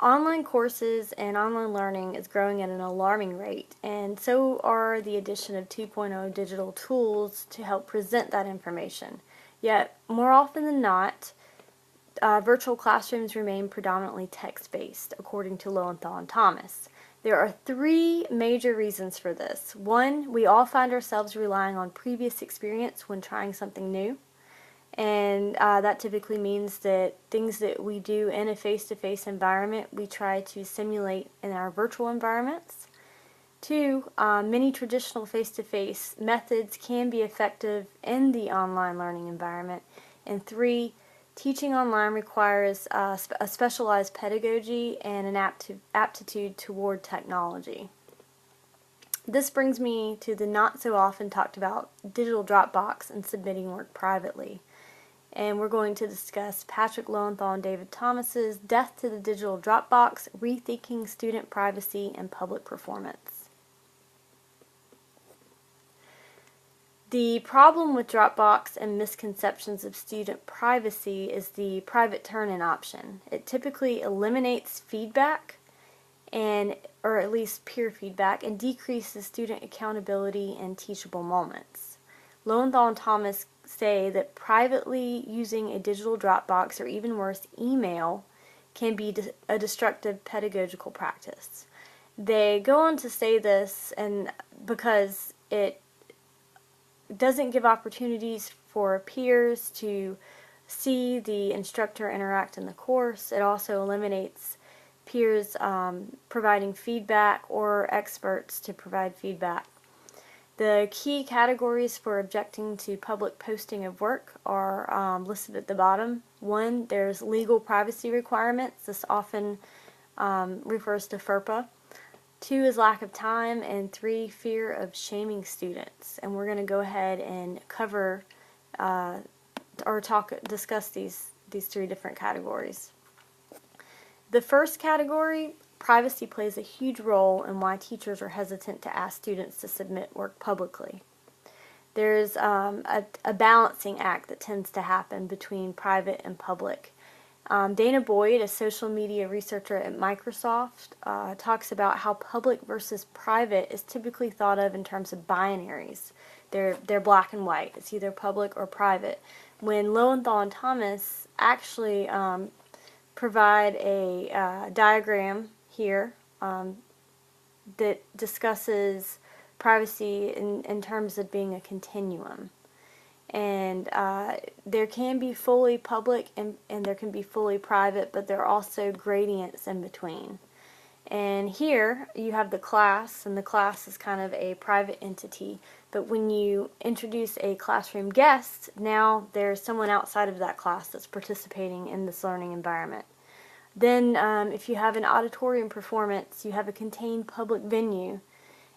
Online courses and online learning is growing at an alarming rate, and so are the addition of 2.0 digital tools to help present that information. Yet, more often than not, virtual classrooms remain predominantly text-based, according to Lowenthal and Thomas. There are three major reasons for this. One, we all find ourselves relying on previous experience when trying something new. And that typically means that things that we do in a face-to-face environment, we try to simulate in our virtual environments. Two, many traditional face-to-face methods can be effective in the online learning environment. And three, teaching online requires a specialized pedagogy and an aptitude toward technology. This brings me to the not so often talked about digital Dropbox and submitting work privately. And we're going to discuss Patrick Lowenthal and David Thomas's Death to the Digital Dropbox, Rethinking Student Privacy and Public Performance. The problem with Dropbox and misconceptions of student privacy is the private turn-in option. It typically eliminates feedback, or at least peer feedback, and decreases student accountability and teachable moments. Lowenthal and Thomas say that privately using a digital Dropbox, or even worse, email, can be a destructive pedagogical practice. They go on to say this because it doesn't give opportunities for peers to see the instructor interact in the course. It also eliminates peers providing feedback or experts to provide feedback. The key categories for objecting to public posting of work are listed at the bottom. One, there's legal privacy requirements. This often refers to FERPA. Two is lack of time, and three, fear of shaming students. And we're going to go ahead and cover discuss these three different categories. The first category, privacy, plays a huge role in why teachers are hesitant to ask students to submit work publicly. There's a balancing act that tends to happen between private and public. Dana Boyd, a social media researcher at Microsoft, talks about how public versus private is typically thought of in terms of binaries. They're black and white. It's either public or private. When Lowenthal and Thomas actually provide a diagram here that discusses privacy in terms of being a continuum. And there can be fully public and there can be fully private, but there are also gradients in between. And here you have the class, and the class is kind of a private entity. But when you introduce a classroom guest, now there's someone outside of that class that's participating in this learning environment. Then if you have an auditorium performance, you have a contained public venue.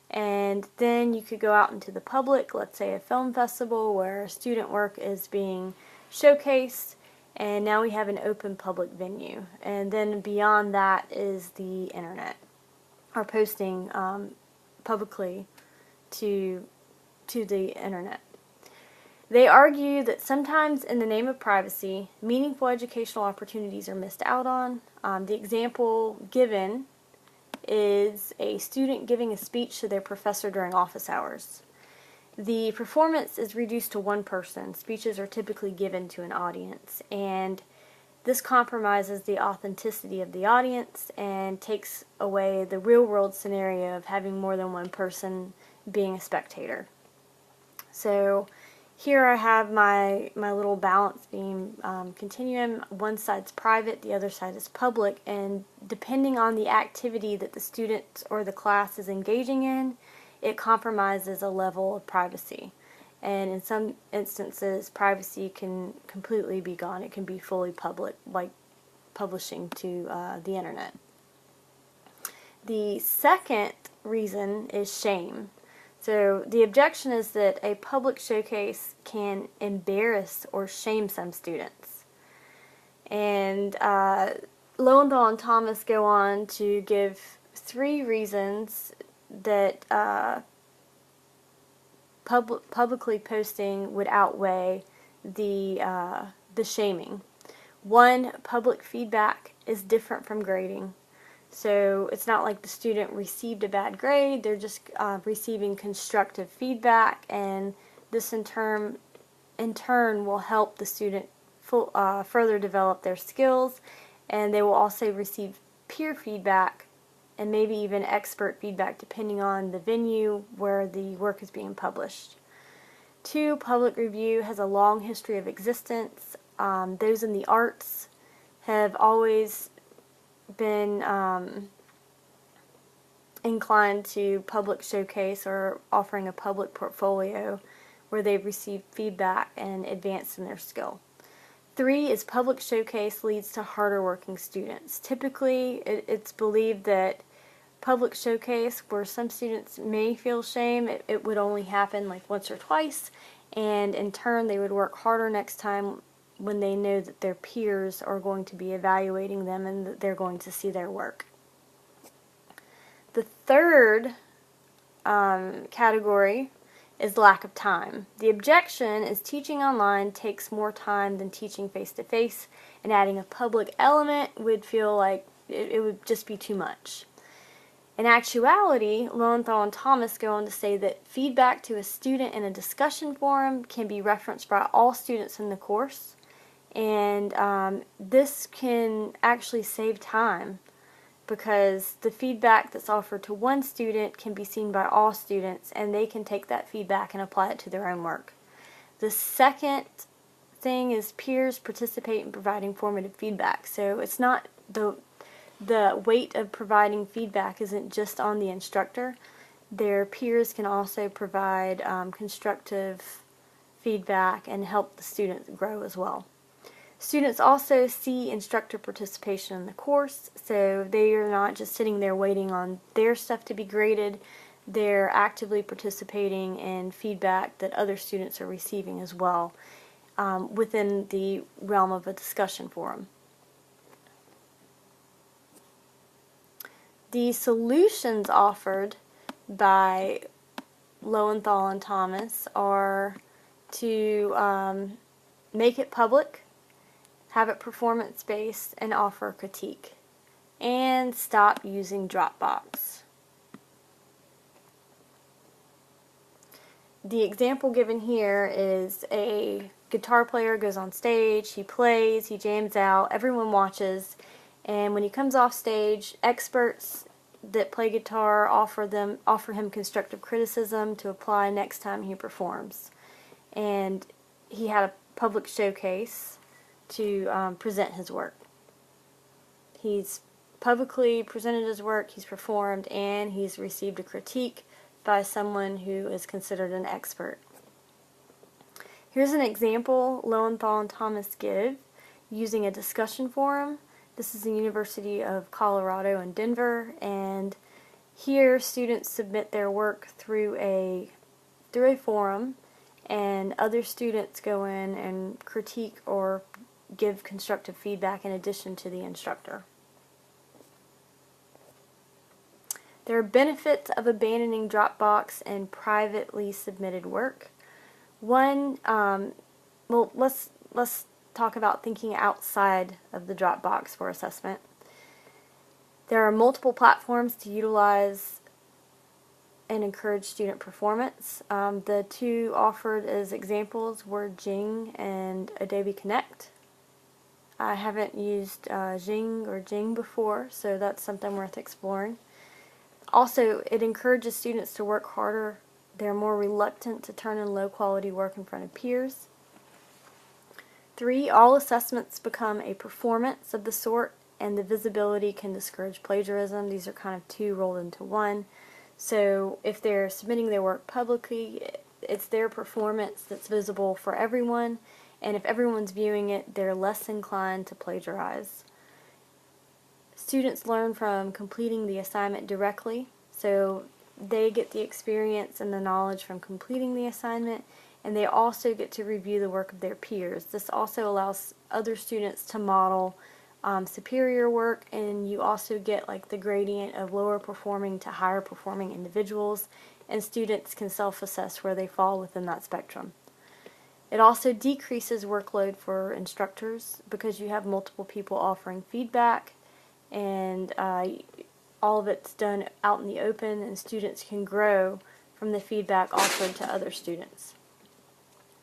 And then you could go out into the public, let's say a film festival where student work is being showcased, and now we have an open public venue. And then beyond that is the internet, or posting publicly to the internet. They argue that sometimes in the name of privacy, meaningful educational opportunities are missed out on. The example given is a student giving a speech to their professor during office hours. The performance is reduced to one person. Speeches are typically given to an audience, and this compromises the authenticity of the audience and takes away the real-world scenario of having more than one person being a spectator. So here I have my little balance beam continuum. One side's private, the other side is public, and depending on the activity that the student or the class is engaging in, it compromises a level of privacy. And in some instances, privacy can completely be gone. It can be fully public, like publishing to the internet. The second reason is shame. So the objection is that a public showcase can embarrass or shame some students. And Lowenthal and Thomas go on to give three reasons that publicly posting would outweigh the shaming. One, public feedback is different from grading. So it's not like the student received a bad grade, they're just receiving constructive feedback, and this in turn will help the student further develop their skills, and they will also receive peer feedback and maybe even expert feedback depending on the venue where the work is being published. 2, public review has a long history of existence. Those in the arts have always been inclined to public showcase or offering a public portfolio where they've received feedback and advanced in their skill. 3 is public showcase leads to harder working students. Typically, it's believed that public showcase, where some students may feel shame, it would only happen like once or twice, and in turn they would work harder next time when they know that their peers are going to be evaluating them and that they're going to see their work. The third category is lack of time. The objection is teaching online takes more time than teaching face-to-face, and adding a public element would feel like it would just be too much. In actuality, Lowenthal and Thomas go on to say that feedback to a student in a discussion forum can be referenced by all students in the course, and this can actually save time because the feedback that's offered to one student can be seen by all students, and they can take that feedback and apply it to their own work. The second thing is peers participate in providing formative feedback. So it's not the weight of providing feedback isn't just on the instructor. Their peers can also provide constructive feedback and help the students grow as well. Students also see instructor participation in the course, so they are not just sitting there waiting on their stuff to be graded. They're actively participating in feedback that other students are receiving as well within the realm of a discussion forum. The solutions offered by Lowenthal and Thomas are to make it public, have it performance-based, and offer critique. And stop using Dropbox. The example given here is a guitar player goes on stage, he plays, he jams out, everyone watches, and when he comes off stage, experts that play guitar offer him constructive criticism to apply next time he performs. And he had a public showcase to present his work. He's publicly presented his work, he's performed, and he's received a critique by someone who is considered an expert. Here's an example Lowenthal and Thomas give using a discussion forum. This is the University of Colorado in Denver, and here students submit their work through a forum, and other students go in and critique or give constructive feedback in addition to the instructor. There are benefits of abandoning Dropbox and privately submitted work. One, well, let's talk about thinking outside of the Dropbox for assessment. There are multiple platforms to utilize and encourage student performance. The 2 offered as examples were Jing and Adobe Connect. I haven't used Jing before, so that's something worth exploring. Also, it encourages students to work harder. They're more reluctant to turn in low-quality work in front of peers. 3, all assessments become a performance of the sort, and the visibility can discourage plagiarism. These are kind of 2 rolled into 1. So if they're submitting their work publicly, it's their performance that's visible for everyone, and if everyone's viewing it, they're less inclined to plagiarize. Students learn from completing the assignment directly, so they get the experience and the knowledge from completing the assignment, and they also get to review the work of their peers. This also allows other students to model superior work, and you also get like the gradient of lower performing to higher performing individuals, and students can self-assess where they fall within that spectrum. It also decreases workload for instructors because you have multiple people offering feedback, and all of it's done out in the open, and students can grow from the feedback offered to other students.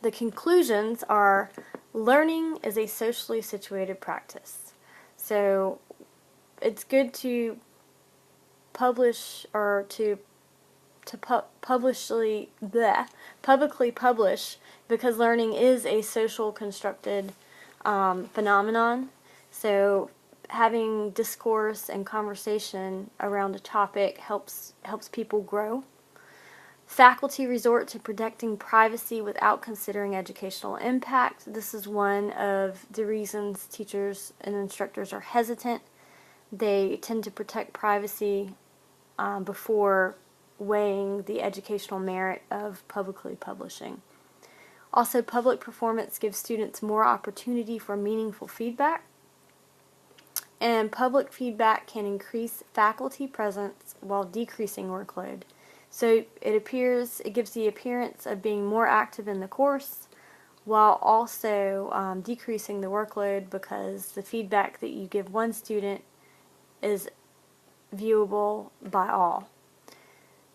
The conclusions are: learning is a socially situated practice. So it's good to publish or to publicly publish, because learning is a social constructed phenomenon. So having discourse and conversation around a topic helps people grow. Faculty resort to protecting privacy without considering educational impact. This is one of the reasons teachers and instructors are hesitant. They tend to protect privacy before weighing the educational merit of publicly publishing. Also, public performance gives students more opportunity for meaningful feedback, and public feedback can increase faculty presence while decreasing workload. So it gives the appearance of being more active in the course while also decreasing the workload, because the feedback that you give one student is viewable by all.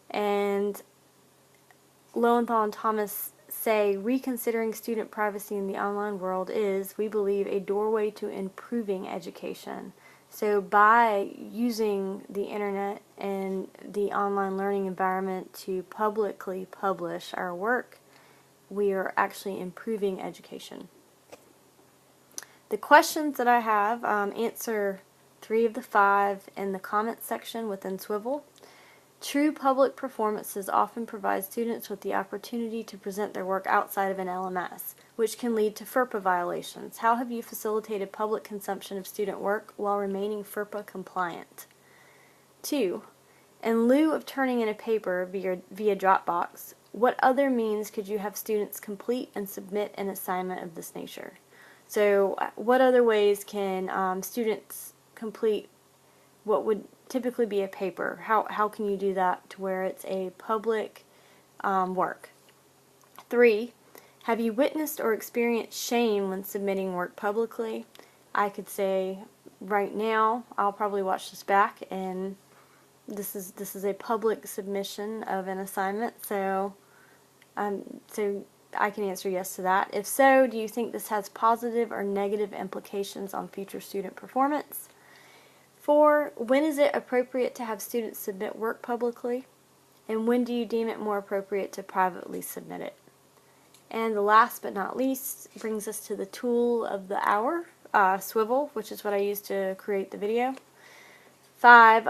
And Lowenthal and Thomas say reconsidering student privacy in the online world is, we believe, a doorway to improving education. So by using the internet and the online learning environment to publicly publish our work, we are actually improving education. The questions that I have, answer 3 of the 5 in the comments section within Swivl. True public performances often provide students with the opportunity to present their work outside of an LMS, which can lead to FERPA violations. How have you facilitated public consumption of student work while remaining FERPA compliant? 2. In lieu of turning in a paper via Dropbox, what other means could you have students complete and submit an assignment of this nature? So what other ways can students complete what would typically be a paper? How can you do that to where it's a public work? 3. Have you witnessed or experienced shame when submitting work publicly? I could say right now, I'll probably watch this back, and this is a public submission of an assignment, so I can answer yes to that. If so, do you think this has positive or negative implications on future student performance? 4. When is it appropriate to have students submit work publicly? And when do you deem it more appropriate to privately submit it? And the last but not least brings us to the tool of the hour, Swivl, which is what I used to create the video. 5.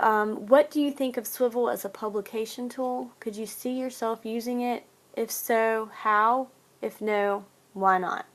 What do you think of Swivl as a publication tool? Could you see yourself using it? If so, how? If no, why not?